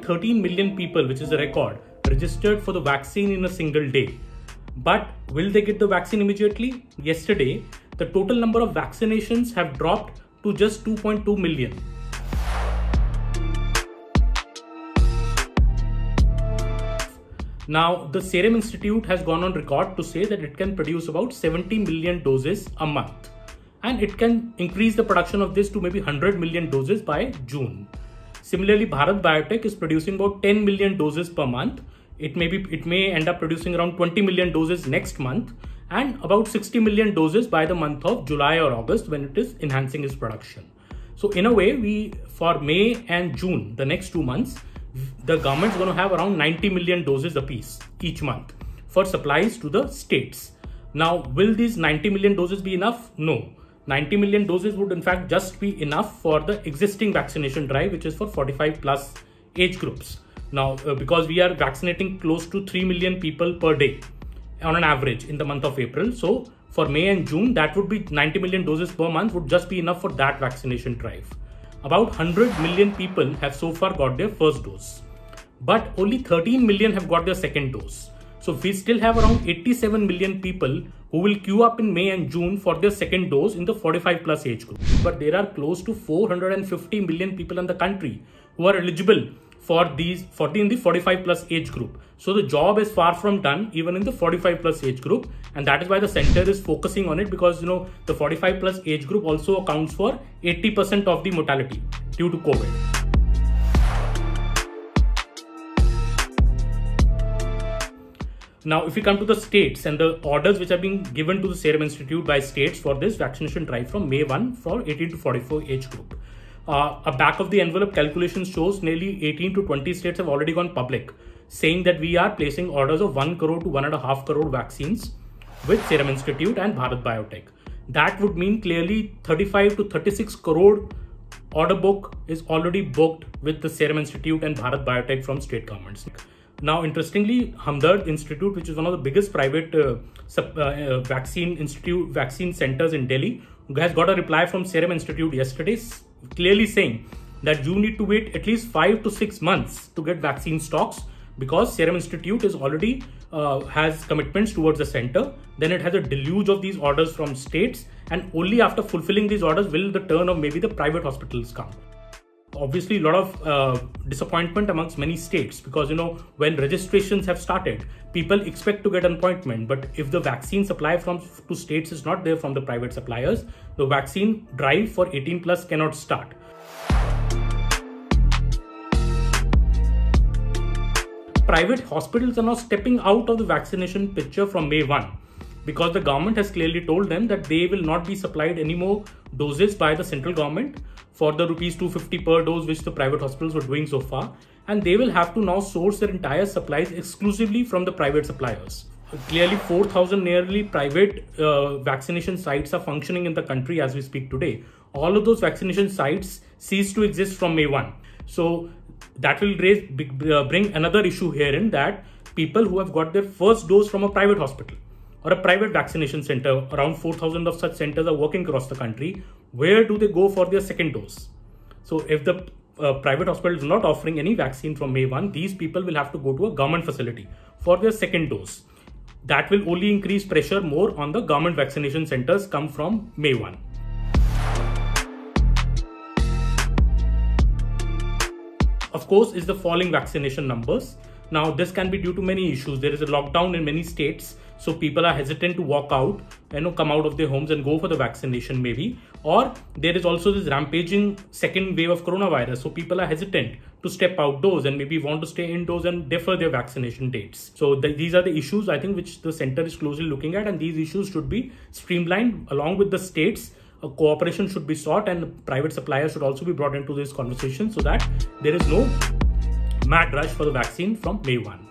13 million people, which is a record, registered for the vaccine in a single day. But will they get the vaccine immediately? Yesterday, the total number of vaccinations have dropped to just 2.2 million. Now, the Serum Institute has gone on record to say that it can produce about 70 million doses a month. And it can increase the production of this to maybe 100 million doses by June. Similarly, Bharat Biotech is producing about 10 million doses per month. It may end up producing around 20 million doses next month and about 60 million doses by the month of July or August when it is enhancing its production. So in a way, for May and June, the next 2 months, the government is going to have around 90 million doses apiece each month for supplies to the states. Now, will these 90 million doses be enough? No. 90 million doses would in fact just be enough for the existing vaccination drive, which is for 45 plus age groups. Now, because we are vaccinating close to 3 million people per day on an average in the month of April. So for May and June, that would be 90 million doses per month would just be enough for that vaccination drive. About 100 million people have so far got their first dose, but only 13 million have got their second dose. So we still have around 87 million people who will queue up in May and June for their second dose in the 45 plus age group. But there are close to 450 million people in the country who are eligible in the 45 plus age group. So the job is far from done even in the 45 plus age group, and that is why the center is focusing on it, because the 45 plus age group also accounts for 80% of the mortality due to COVID. Now, if we come to the states and the orders which are being given to the Serum Institute by states for this vaccination drive from May 1 for 18 to 44 age group. A back of the envelope calculation shows nearly 18 to 20 states have already gone public, saying that we are placing orders of 1 crore to 1.5 crore vaccines with Serum Institute and Bharat Biotech. That would mean clearly 35 to 36 crore order book is already booked with the Serum Institute and Bharat Biotech from state governments. Now, interestingly, Hamdard Institute, which is one of the biggest private vaccine centers in Delhi, has got a reply from Serum Institute yesterday, clearly saying that you need to wait at least 5 to 6 months to get vaccine stocks, because Serum Institute is already has commitments towards the center. Then it has a deluge of these orders from states, and only after fulfilling these orders will the turn of maybe the private hospitals come. Obviously, a lot of disappointment amongst many states, because when registrations have started, people expect to get an appointment, but if the vaccine supply to states is not there from the private suppliers, the vaccine drive for 18 plus cannot start. Private hospitals are now stepping out of the vaccination picture from May 1, because the government has clearly told them that they will not be supplied any more doses by the central government for the rupees 250 per dose which the private hospitals were doing so far, and they will have to now source their entire supplies exclusively from the private suppliers. Clearly 4,000 nearly private vaccination sites are functioning in the country as we speak today. All of those vaccination sites cease to exist from May 1. So that will bring another issue herein, that people who have got their first dose from a private hospital or a private vaccination center, around 4,000 of such centers are working across the country, where do they go for their second dose? So if the private hospital is not offering any vaccine from May 1, these people will have to go to a government facility for their second dose. That will only increase pressure more on the government vaccination centers come from May 1. Of course, is the falling vaccination numbers. Now, this can be due to many issues. There is a lockdown in many states, so people are hesitant to walk out, come out of their homes and go for the vaccination maybe. Or there is also this rampaging second wave of coronavirus, so people are hesitant to step outdoors and maybe want to stay indoors and defer their vaccination dates. So these are the issues, I think, which the center is closely looking at, and these issues should be streamlined along with the states. A cooperation should be sought, and private suppliers should also be brought into this conversation so that there is no mad rush for the vaccine from May 1.